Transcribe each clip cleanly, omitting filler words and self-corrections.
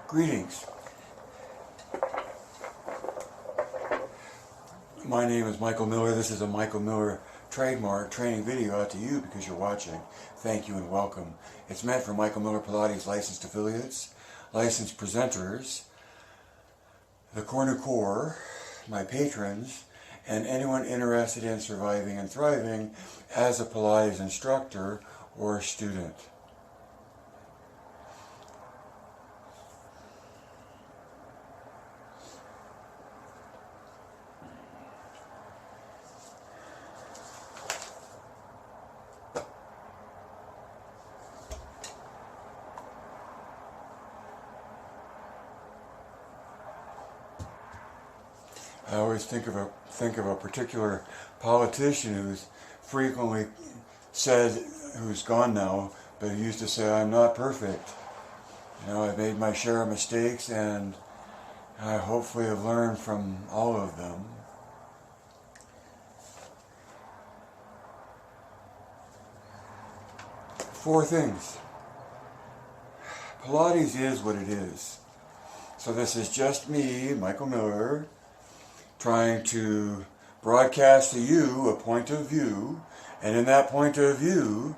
Greetings. My name is Michael Miller. This is a Michael Miller trademark training video out to you because you're watching. Thank you and welcome. It's meant for Michael Miller Pilates licensed affiliates, licensed presenters, the Corner Core, my patrons, and anyone interested in surviving and thriving as a Pilates instructor or student. I always think of a particular politician who's frequently said, who's gone now, but he used to say, "I'm not perfect. You know, I've made my share of mistakes, and I hopefully have learned from all of them." Four things. Pilates is what it is. So this is just me, Michael Miller, trying to broadcast to you a point of view, and in that point of view,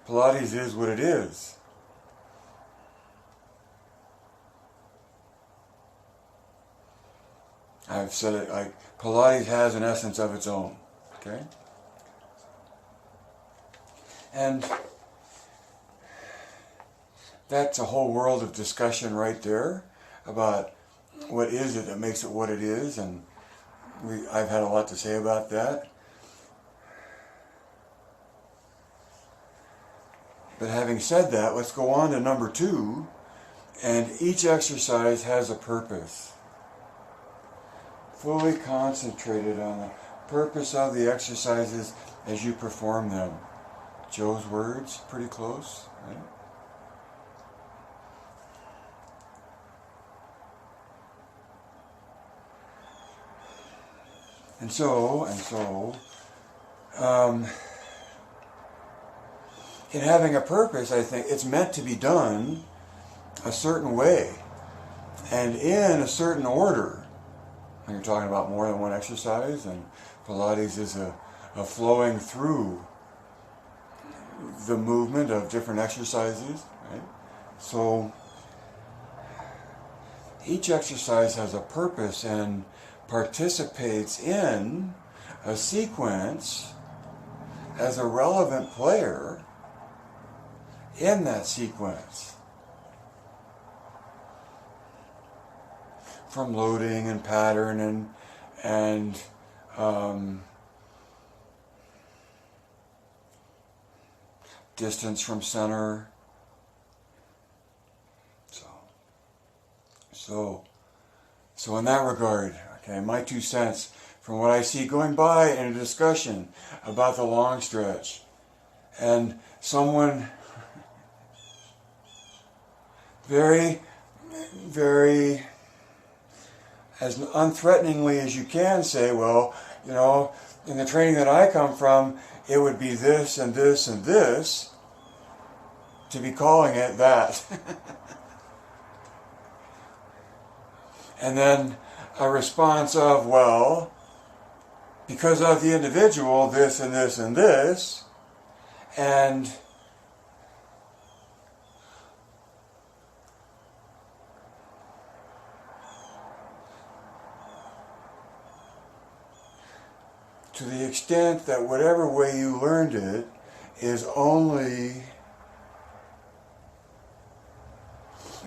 Pilates is what it is. I've said it, Pilates has an essence of its own, okay? And that's a whole world of discussion right there about what is it that makes it what it is, and I've had a lot to say about that. But having said that, let's go on to number 2. And each exercise has a purpose. Fully concentrated on the purpose of the exercises as you perform them. Joe's words, pretty close, right? And so, in having a purpose, I think it's meant to be done a certain way and in a certain order. And you're talking about more than one exercise, and Pilates is a flowing through the movement of different exercises, right? So each exercise has a purpose and participates in a sequence as a relevant player in that sequence. From loading and pattern and distance from center. So in that regard, okay, my 2 cents from what I see going by in a discussion about the long stretch, and someone very, very, as unthreateningly as you can say, well, you know, in the training that I come from, it would be this and this and this, to be calling it that. And then a response of, well, because of the individual, this and this and this, and to the extent that whatever way you learned it is only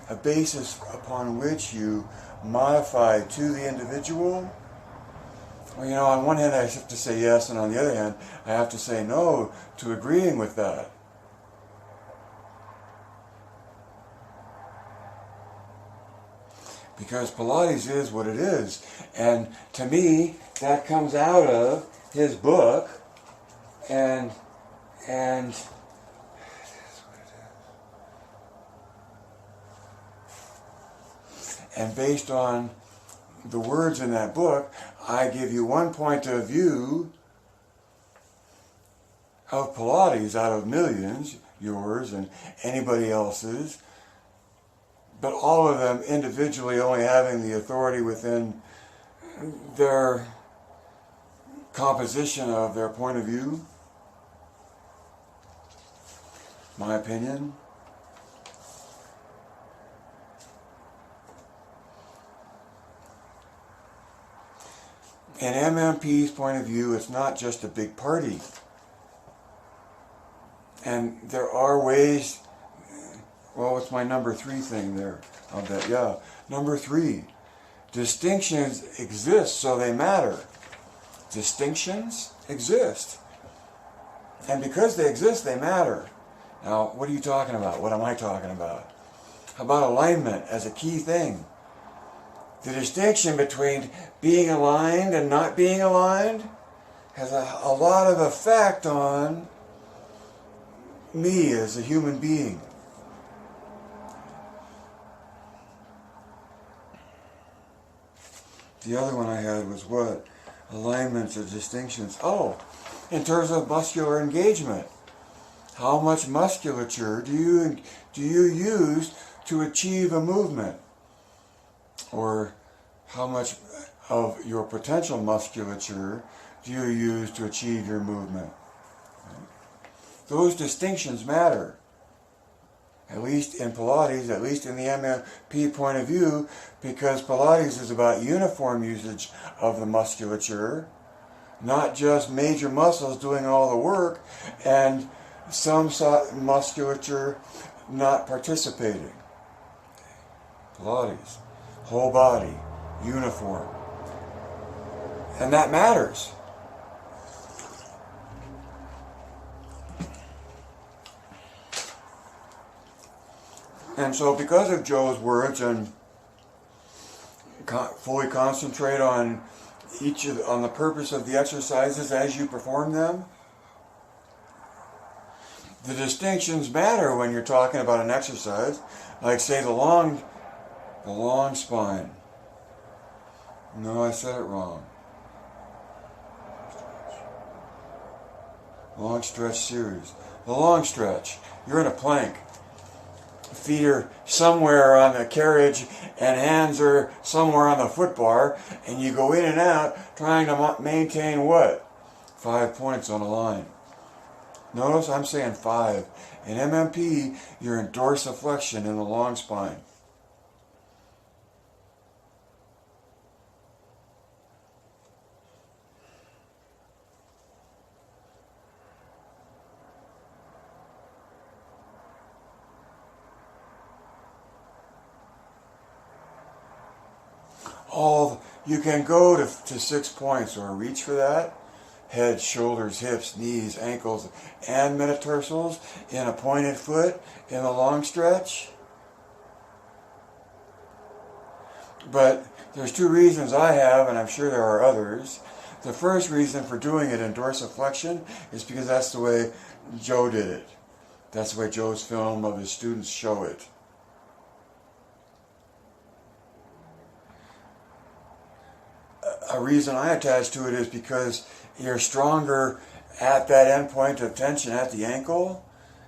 a basis upon which you modify to the individual, well, you know, on one hand I have to say yes, and on the other hand I have to say no to agreeing with that. Because Pilates is what it is. And to me, that comes out of his book, and based on the words in that book, I give you one point of view of Pilates out of millions, yours and anybody else's, but all of them individually only having the authority within their composition of their point of view. My opinion. In MMP's point of view, it's not just a big party. And there are ways, well, it's my number 3 thing there. I'll bet, yeah. Number 3, distinctions exist, so they matter. Distinctions exist. And because they exist, they matter. Now, what are you talking about? What am I talking about? How about alignment as a key thing? The distinction between being aligned and not being aligned has a lot of effect on me as a human being. The other one I had was what? Alignments or distinctions. Oh, in terms of muscular engagement. How much musculature do you use to achieve a movement? Or how much of your potential musculature do you use to achieve your movement? Those distinctions matter. At least in Pilates, at least in the MMP point of view, because Pilates is about uniform usage of the musculature, not just major muscles doing all the work and some musculature not participating. Pilates, whole body, uniform. And that matters. And so because of Joe's words, and fully concentrate on on the purpose of the exercises as you perform them, the distinctions matter when you're talking about an exercise, like say the long spine. No, I said it wrong. Long stretch series. The long stretch. You're in a plank. Feet are somewhere on the carriage and hands are somewhere on the foot bar, and you go in and out trying to maintain what? 5 points on a line. Notice I'm saying 5. In MMP, you're in dorsiflexion in the long spine. You can go to 6 points or reach for that. Head, shoulders, hips, knees, ankles, and metatarsals in a pointed foot in a long stretch. But there's 2 reasons I have, and I'm sure there are others. The first reason for doing it in dorsiflexion is because that's the way Joe did it. That's the way Joe's film of his students show it. A reason I attach to it is because you're stronger at that end point of tension at the ankle,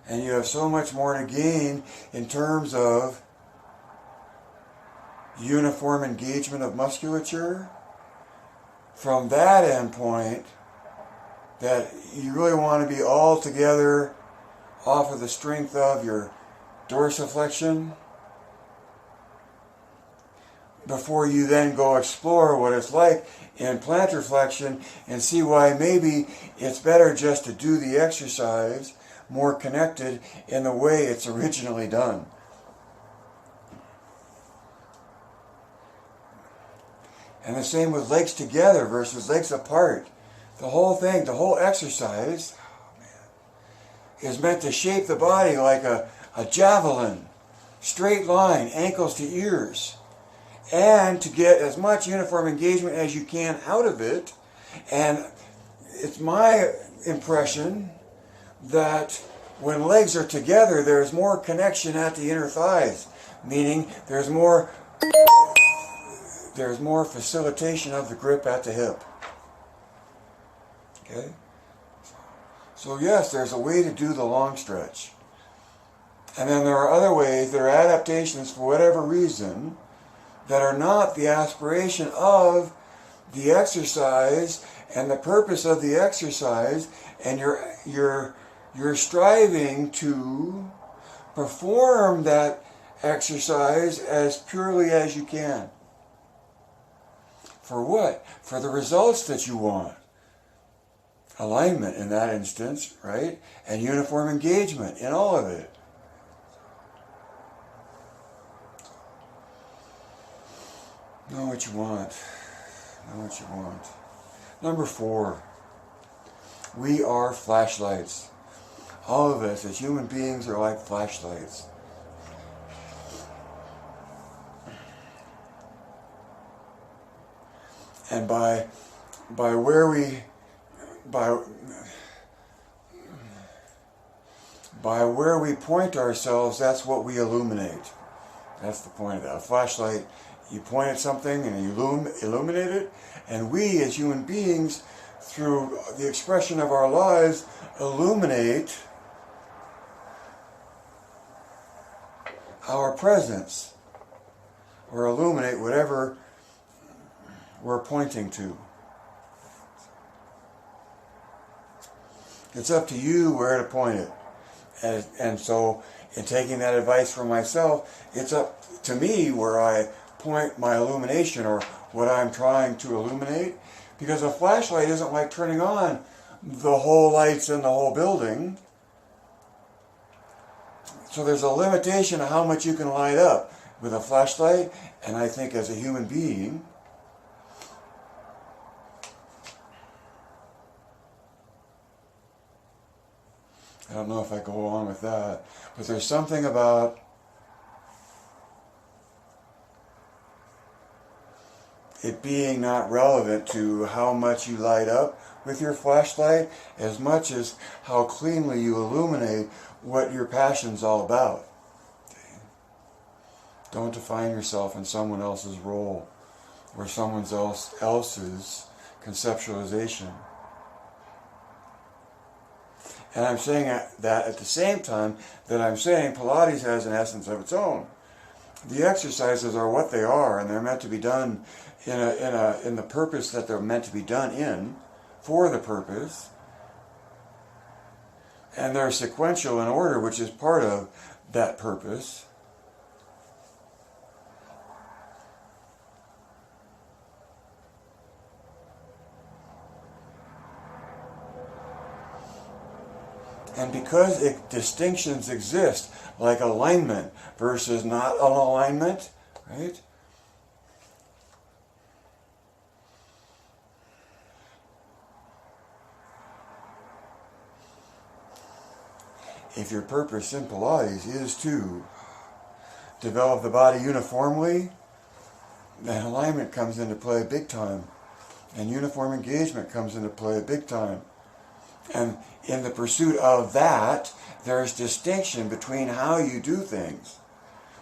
and you have so much more to gain in terms of uniform engagement of musculature from that end point, that you really want to be all together off of the strength of your dorsiflexion before you then go explore what it's like in plantar flexion and see why maybe it's better just to do the exercise more connected in the way it's originally done. And the same with legs together versus legs apart. The whole thing, the whole exercise, is meant to shape the body like a javelin, straight line, ankles to ears, and to get as much uniform engagement as you can out of it. And it's my impression that when legs are together, there's more connection at the inner thighs, meaning there's more facilitation of the grip at the hip. Okay? So yes, there's a way to do the long stretch. And then there are other ways that are adaptations for whatever reason that are not the aspiration of the exercise and the purpose of the exercise, and you're striving to perform that exercise as purely as you can. For what? For the results that you want. Alignment in that instance, right? And uniform engagement in all of it. Know what you want. Know what you want. Number 4. We are flashlights. All of us as human beings are like flashlights. And by where we point ourselves, that's what we illuminate. That's the point of that. A flashlight, you point at something and you illuminate it, and we as human beings, through the expression of our lives, illuminate our presence, or illuminate whatever we're pointing to. It's up to you where to point it. And so, in taking that advice from myself, it's up to me where I point my illumination, or what I'm trying to illuminate. Because a flashlight isn't like turning on the whole lights in the whole building. So there's a limitation to how much you can light up with a flashlight. And I think as a human being, I don't know if I go along with that, but there's something about it being not relevant to how much you light up with your flashlight as much as how cleanly you illuminate what your passion's all about. Don't define yourself in someone else's role or someone else's conceptualization. And I'm saying that at the same time that I'm saying Pilates has an essence of its own. The exercises are what they are, and they're meant to be done in the purpose that they're meant to be done in, for the purpose. And they're sequential in order, which is part of that purpose. And because distinctions exist, like alignment versus not an alignment, right? If your purpose in Pilates is to develop the body uniformly, then alignment comes into play big time. And uniform engagement comes into play big time. And in the pursuit of that, there's distinction between how you do things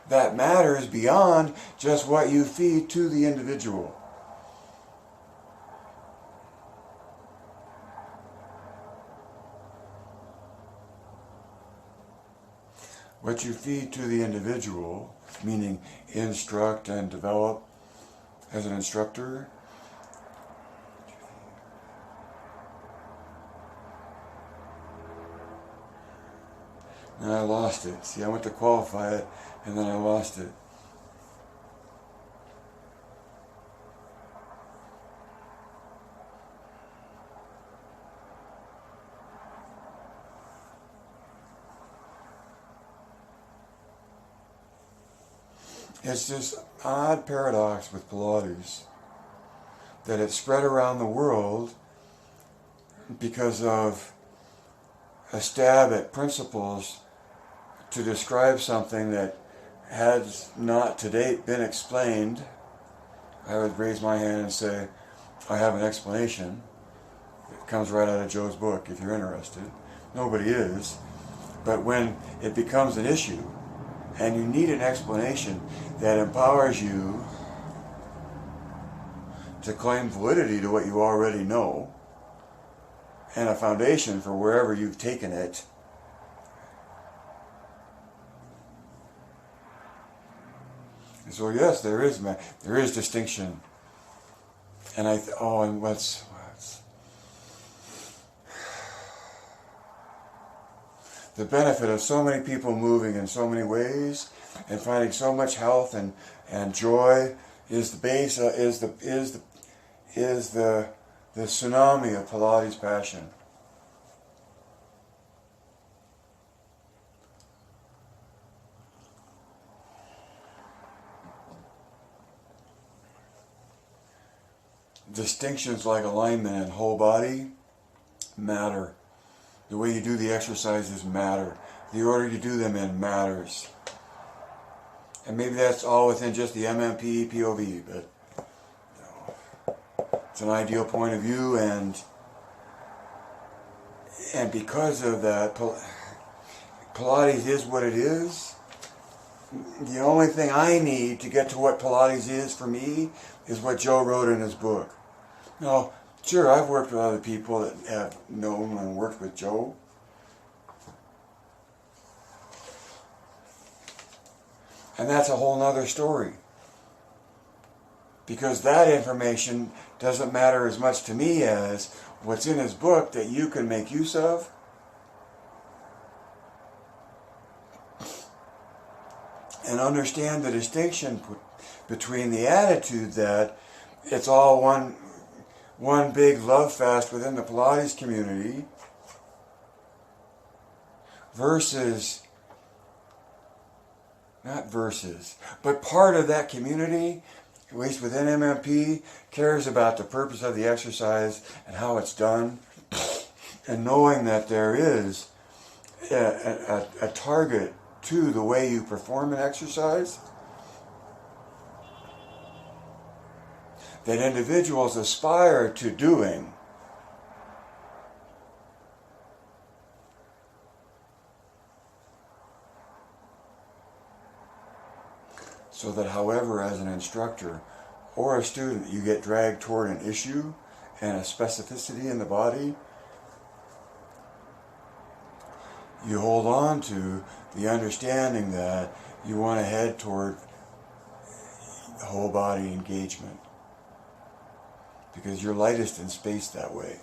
that matters beyond just what you feed to the individual. What you feed to the individual, meaning instruct and develop as an instructor, and I lost it. See, I went to qualify it, and then I lost it. It's this odd paradox with Pilates that it's spread around the world because of a stab at principles to describe something that has not to date been explained. I would raise my hand and say, I have an explanation. It comes right out of Joe's book, if you're interested. Nobody is. But when it becomes an issue, and you need an explanation that empowers you to claim validity to what you already know, and a foundation for wherever you've taken it, So yes, there is distinction. And and what's the benefit of so many people moving in so many ways and finding so much health and joy is the base is the tsunami of Pilates passion. Distinctions like alignment and whole body matter. The way you do the exercises matter. The order you do them in matters. And maybe that's all within just the MMP POV, but it's an ideal point of view, and because of that, Pilates is what it is. The only thing I need to get to what Pilates is for me is what Joe wrote in his book. Now, sure, I've worked with other people that have known and worked with Joe. And that's a whole nother story. Because that information doesn't matter as much to me as what's in his book that you can make use of. And understand the distinction between the attitude that it's all one big love fest within the Pilates community versus, not versus, but part of that community, at least within MMP, cares about the purpose of the exercise and how it's done, and knowing that there is a target to the way you perform an exercise, that individuals aspire to doing, so that however as an instructor or a student you get dragged toward an issue and a specificity in the body, you hold on to the understanding that you want to head toward whole body engagement. Because you're lightest in space that way.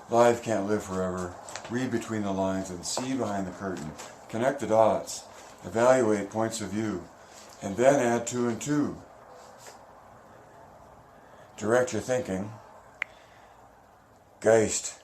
Life can't live forever. Read between the lines and see behind the curtain. Connect the dots. Evaluate points of view. And then add 2 and 2. Direct your thinking. Geist.